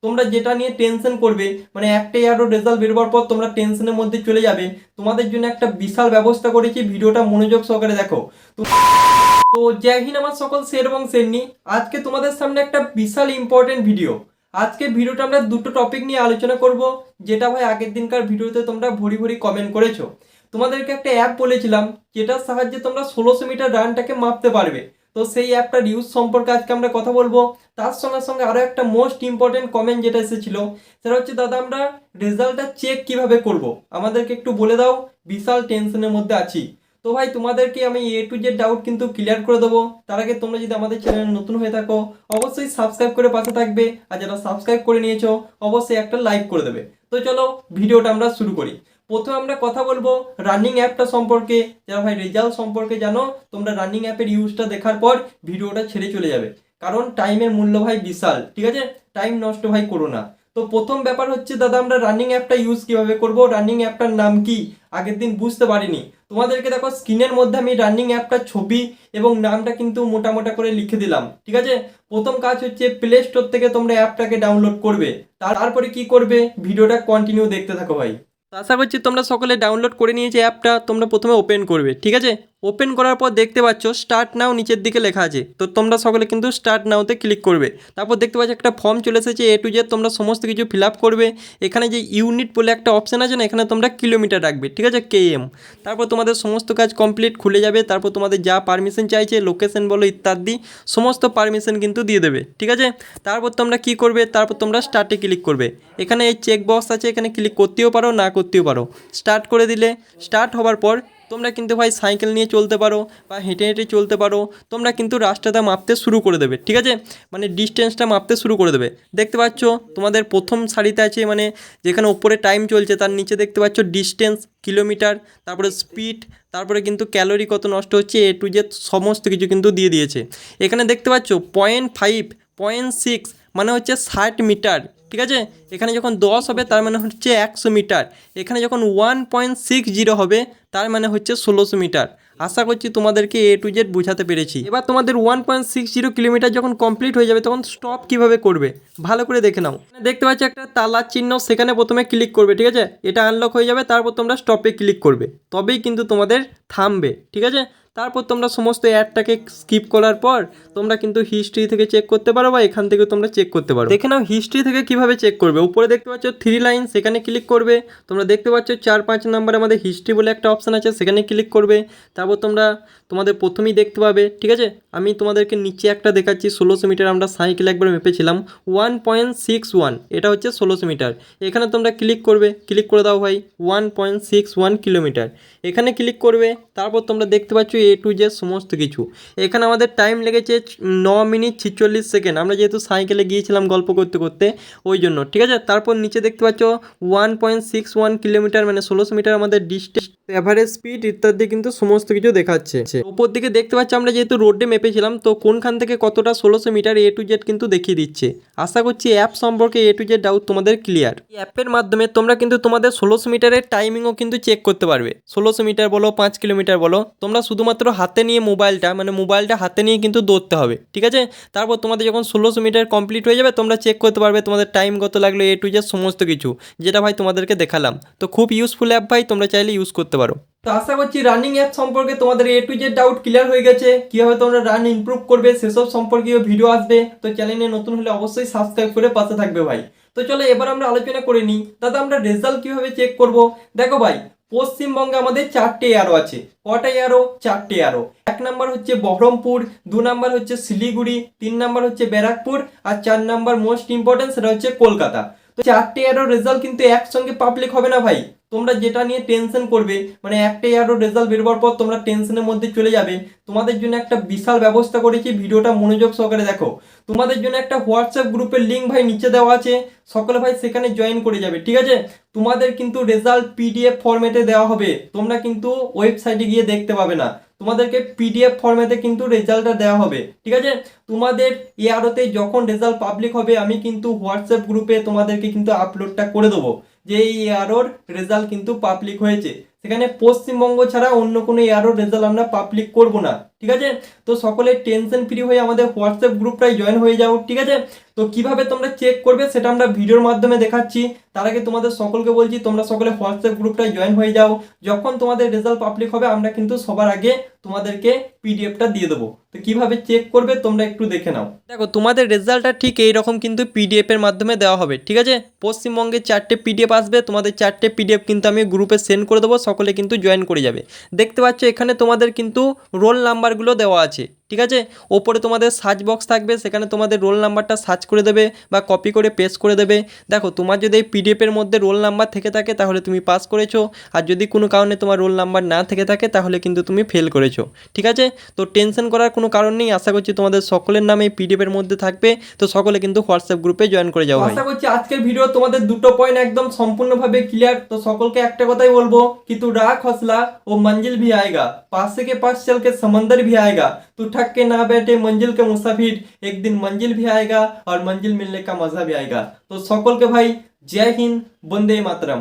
তোমরা যেটা নিয়ে টেনশন করবে, মানে একটা ইয়ারও রেজাল্ট বেরোবার পর তোমরা টেনশনের মধ্যে চলে যাবে, তোমাদের জন্য একটা বিশাল ব্যবস্থা করেছি, ভিডিওটা মনোযোগ সহকারে দেখো। তো জয় হিন্দ আমার সকল শের এবং শেরনি। আজকে তোমাদের সামনে একটা বিশাল ইম্পর্টেন্ট ভিডিও। আজকে ভিডিওটা আমরা দুটো টপিক নিয়ে আলোচনা করব, যেটা ভাই আগের দিনকার ভিডিওতে তোমরা ভরি ভরি কমেন্ট করেছো। তোমাদেরকে একটা অ্যাপ বলেছিলাম যেটার সাহায্যে তোমরা 1600 মিটার রানটাকে মাপতে পারবে। তো সেই অ্যাপটার ইউজ সম্পর্কে আজকে আমরা কথা বলবো। তার সঙ্গে সঙ্গে আরও একটা মোস্ট ইম্পর্টেন্ট কমেন্ট যেটা এসেছিল, সেটা হচ্ছে দাদা আমরা রেজাল্টটা চেক কিভাবে করব, আমাদেরকে একটু বলে দাও, বিশাল টেনশনের মধ্যে আছি। তো ভাই তোমাদেরকে আমি এ টু জেড ডাউট কিন্তু ক্লিয়ার করে দেবো। তার আগে তোমরা যদি আমাদের চ্যানেল নতুন হয়ে থাকো অবশ্যই সাবস্ক্রাইব করে পাশে থাকবে, আর যারা সাবস্ক্রাইব করে নিয়েছো অবশ্যই একটা লাইক করে দেবে। তো চলো ভিডিওটা আমরা শুরু করি। প্রথমে আমরা কথা বলবো রানিং অ্যাপটা সম্পর্কে। যারা ভাই রেজাল্ট সম্পর্কে জানো, তোমরা রানিং অ্যাপের ইউজটা দেখার পর ভিডিওটা ছেড়ে চলে যাবে, কারণ টাইমের মূল্য ভাই বিশাল, ঠিক আছে? টাইম নষ্ট ভাই করো না। তো প্রথম ব্যাপার হচ্ছে দাদা আমরা রানিং অ্যাপটা ইউজ কিভাবে করব, রানিং অ্যাপটার নাম কি আগের দিন বুঝতে পারিনি। তোমাদেরকে দেখো স্ক্রিনের মধ্যে আমি রানিং অ্যাপটার ছবি এবং নামটা কিন্তু মোটা করে লিখে দিলাম, ঠিক আছে? প্রথম কাজ হচ্ছে প্লে স্টোর থেকে তোমরা অ্যাপটাকে ডাউনলোড করবে। তারপরে কি করবে, ভিডিওটা কন্টিনিউ দেখতে থাকো ভাই। আশা করছি তোমরা সকলে ডাউনলোড করে নিয়েছে অ্যাপটা। তোমরা প্রথমে ওপেন করবে, ঠিক আছে? ওপেন করার পর দেখতে পাচ্ছ স্টার্ট নাও নিচের দিকে লেখা আছে, তো তোমরা সকলে কিন্তু স্টার্ট নাওতে ক্লিক করবে। তারপর দেখতে পাচ্ছ একটা ফর্ম চলে এসেছে এ টু জেড, তোমরা সমস্ত কিছু ফিল আপ করবে। এখানে যে ইউনিট বলে একটা অপশান আছে না, এখানে তোমরা কিলোমিটার রাখবে, ঠিক আছে? কেএম। তারপর তোমাদের সমস্ত কাজ কমপ্লিট খুলে যাবে। তারপর তোমাদের যা পারমিশন চাইছে, লোকেশন বলো ইত্যাদি সমস্ত পারমিশন কিন্তু দিয়ে দেবে, ঠিক আছে? তারপর তোমরা কি করবে, তারপর তোমরা স্টার্টে ক্লিক করবে। এখানে এই চেক বক্স আছে, এখানে ক্লিক করতেও পারো না করতেও পারো। স্টার্ট করে দিলে, স্টার্ট হওয়ার পর তোমরা কিন্তু ভাই সাইকেল নিয়ে চলতে পারো বা হেঁটে হেঁটে চলতে পারো। তোমরা কিন্তু রাস্তাটা মাপতে শুরু করে দেবে, ঠিক আছে? মানে ডিস্টেন্সটা মাপতে শুরু করে দেবে। দেখতে পাচ্ছ তোমাদের প্রথম সারিতে আছে, মানে যেখানে ওপরে টাইম চলছে তার নিচে দেখতে পাচ্ছ ডিস্টেন্স কিলোমিটার, তারপরে স্পিড, তারপরে কিন্তু ক্যালোরি কত নষ্ট হচ্ছে, এ টু জেড সমস্ত কিছু কিন্তু দিয়ে দিয়েছে। এখানে দেখতে পাচ্ছ 0.5, 0.6 মানে হচ্ছে 60 মিটার, ঠিক আছে? এখানে যখন 10 হবে তার মানে হচ্ছে 100 মিটার। এখানে যখন 1.60 হবে তার মানে হচ্ছে 1600 মিটার। আশা করছি তোমাদেরকে এ টু জেড বোঝাতে পেরেছি। এবার তোমাদের 1.60 কিলোমিটার যখন কমপ্লিট হয়ে যাবে তখন স্টপ কিভাবে করবে ভালো করে দেখে নাও। দেখতে পাচ্ছি একটা তালার চিহ্ন, সেখানে প্রথমে ক্লিক করবে, ঠিক আছে? এটা আনলক হয়ে যাবে, তারপর তোমরা স্টপে ক্লিক করবে, তবেই কিন্তু তোমাদের থামবে, ঠিক আছে? তারপর তোমরা সমস্ত অ্যাডটাকে স্কিপ করার পর তোমরা কিন্তু হিস্ট্রি থেকে চেক করতে পারো বা এখান থেকে তোমরা চেক করতে পারো। দেখে নাও হিস্ট্রি থেকে কিভাবে চেক করবে। উপরে দেখতে পাচ্ছ 3 লাইন, সেখানে ক্লিক করবে। তোমরা দেখতে পাচ্ছ 4-5 নম্বরে আমাদের হিস্ট্রি বলে একটা অপশান আছে, সেখানে ক্লিক করবে। তারপর তোমরা তোমাদের প্রথমেই দেখতে পাবে, ঠিক আছে? আমি তোমাদেরকে নিচে একটা দেখাচ্ছি, 1600 মিটার আমরা সাইকেল একবার মেপেছিলাম 1.61, এটা হচ্ছে 1600 মিটার। এখানে তোমরা ক্লিক করবে, ক্লিক করে দাও ভাই 1.61 কিলোমিটার। এখানে ক্লিক করবে। তারপর তোমরা দেখতে পাচ্ছ এ টু জেড সমস্ত কিছু। এখানে আমাদের টাইম লেগেছে 9 মিনিট 46 সেকেন্ড, আমরা যেহেতু সাইকেলে গিয়েছিলাম গল্প করতে করতে ওই জন্য, ঠিক আছে? তারপর নিচে দেখতে পাচ্ছ 1.61 কিলোমিটার মানে 1600 মিটার আমাদের ডিস্টেন্স, অ্যাভারেজ স্পিড ইত্যাদি কিন্তু সমস্ত কিছু দেখাচ্ছে। উপর দিকে দেখতে পাচ্ছ আমরা যেহেতু রোডে মেপেছিলাম, তো কোনখান থেকে কতটা 1600 মিটার এ টু জেড কিন্তু দেখিয়ে দিচ্ছে। আশা করছি অ্যাপ সম্পর্কে এ টু জেড ডাউট তোমাদের ক্লিয়ার। এই অ্যাপের মাধ্যমে তোমরা কিন্তু তোমাদের 1600 মিটারের টাইমিংও কিন্তু চেক করতে পারবে। 1600 মিটার বলো 5 কিলোমিটার বলো, তোমরা শুধুমাত্র হাতে নিয়ে মোবাইলটা হাতে নিয়ে কিন্তু দৌড়তে হবে, ঠিক আছে? তারপর তোমাদের যখন 1600 মিটার কমপ্লিট হয়ে যাবে তোমরা চেক করতে পারবে তোমাদের টাইম কত লাগলো, এ টু জেড সমস্ত কিছু, যেটা ভাই তোমাদেরকে দেখালাম। তো খুব ইউজফুল অ্যাপ ভাই, তোমরা চাইলে ইউজ করতে পারো। তো আশা করছি রানিং অ্যাপ সম্পর্কে তোমাদের এ টু জেড ডাউট ক্লিয়ার হয়ে গেছে। কীভাবে তোমরা রান ইমপ্রুভ করবে সেসব সম্পর্কেও ভিডিও আসবে। তো চ্যানেলে নতুন হলে অবশ্যই সাবস্ক্রাইব করে পাশে থাকবে ভাই। তো চলো এবার আমরা আলোচনা করে নিই দাদা আমরা রেজাল্ট কীভাবে চেক করব। দেখো ভাই, পশ্চিমবঙ্গে আমাদের 4টে এয়ারো আছে। কটা এয়ারো? 4টে এয়ারো। 1 নাম্বার হচ্ছে বহরমপুর, 2 নাম্বার হচ্ছে শিলিগুড়ি, 3 নাম্বার হচ্ছে ব্যারাকপুর, আর 4 নাম্বার মোস্ট ইম্পর্টেন্ট সেটা হচ্ছে কলকাতা। তো 4টে এয়ারোর রেজাল্ট কিন্তু একসঙ্গে পাবলিক হবে না ভাই। তোমরা যেটা নিয়ে টেনশন করবে, মানে একটা এয়ারোর রেজাল্ট বেরোবার পর তোমরা টেনশনের মধ্যে চলে যাবে, তোমাদের জন্য একটা বিশাল ব্যবস্থা করেছি, ভিডিওটা মনোযোগ সহকারে দেখো। তোমাদের জন্য একটা হোয়াটসঅ্যাপ গ্রুপের লিঙ্ক ভাই নিচে দেওয়া আছে, সকলে ভাই সেখানে জয়েন করে যাবে, ঠিক আছে? তোমাদের কিন্তু রেজাল্ট পিডিএফ ফরম্যাটে দেওয়া হবে, তোমরা কিন্তু ওয়েবসাইটে গিয়ে দেখতে পাবে না, তোমাদেরকে পিডিএফ ফরম্যাটে কিন্তু রেজাল্টটা দেওয়া হবে, ঠিক আছে? তোমাদের এয়ারোতে যখন রেজাল্ট পাবলিক হবে আমি কিন্তু হোয়াটসঅ্যাপ গ্রুপে তোমাদেরকে কিন্তু আপলোডটা করে দেবো যে এই এয়ারোর রেজাল্ট কিন্তু পাবলিক হয়েছে। সেখানে পশ্চিমবঙ্গ ছাড়া অন্য কোনো এয়ারোর রেজাল্ট আমরা পাবলিক করব না, ঠিক আছে। তো সকলে টেনশন ফ্রি হয়ে আমাদের হোয়াটসঅ্যাপ গ্রুপটায় জয়েন হয়ে যাও, ঠিক আছে। তো কিভাবে তোমরা চেক করবে সেটা আমরা ভিডিওর মাধ্যমে দেখাচ্ছি। তার আগে তোমাদের সকলকে বলছি তোমরা সকলে হোয়াটসঅ্যাপ গ্রুপটায় জয়েন হয়ে যাও। যখন তোমাদের রেজাল্ট পাবলিক হবে আমরা কিন্তু সবার আগে তোমাদেরকে পিডিএফটা দিয়ে দেবো। তো কিভাবে চেক করবে তোমরা একটু দেখে নাও। দেখো তোমাদের রেজাল্টটা ঠিক এইরকম কিন্তু পিডিএফ এর মাধ্যমে দেওয়া হবে, ঠিক আছে। পশ্চিমবঙ্গে 4টে পিডিএফ আসবে, তোমাদের 4টে পিডিএফ কিন্তু আমি গ্রুপে সেন্ড করে দেবো, সকলে কিন্তু জয়েন করে যাবে। দেখতে পাচ্ছ এখানে তোমাদের কিন্তু রোল নাম্বারগুলো দেওয়া আছে, ঠিক আছে। ওপরে তোমাদের সার্চ বক্স থাকবে, সেখানে তোমাদের রোল নাম্বারটা সার্চ করে দেবে বা কপি করে পেস্ট করে দেবে। দেখো তোমার যদি এই পিডিএফের মধ্যে রোল নাম্বার থেকে থাকে তাহলে তুমি পাস করেছো, আর যদি কোনো কারণে তোমার রোল নাম্বার না থেকে থাকে তাহলে কিন্তু তুমি ফেল করেছো, ঠিক আছে। তো টেনশন করার কোনো কারণ নেই, আশা করছি তোমাদের সকলের নামে এই পিডিএফের মধ্যে থাকবে। তো সকলে কিন্তু হোয়াটসঅ্যাপ গ্রুপে জয়েন করে যাও। আশা করছি আজকের ভিডিও তোমাদের দুটো পয়েন্ট একদম সম্পূর্ণভাবে ক্লিয়ার। তো সকলকে একটা কথাই বলবো, কিন্তু রাখ हौसला वो मंजिल भी आएगा, पास के पास चल के समंदर भी आएगा, तू ठक के ना बैठे मंजिल के मुसाफिर, एक दिन मंजिल भी आएगा और मंजिल मिलने का मजा भी आएगा। तो সকলকে ভাই জয় হিন্দ, বন্দে মাতরম।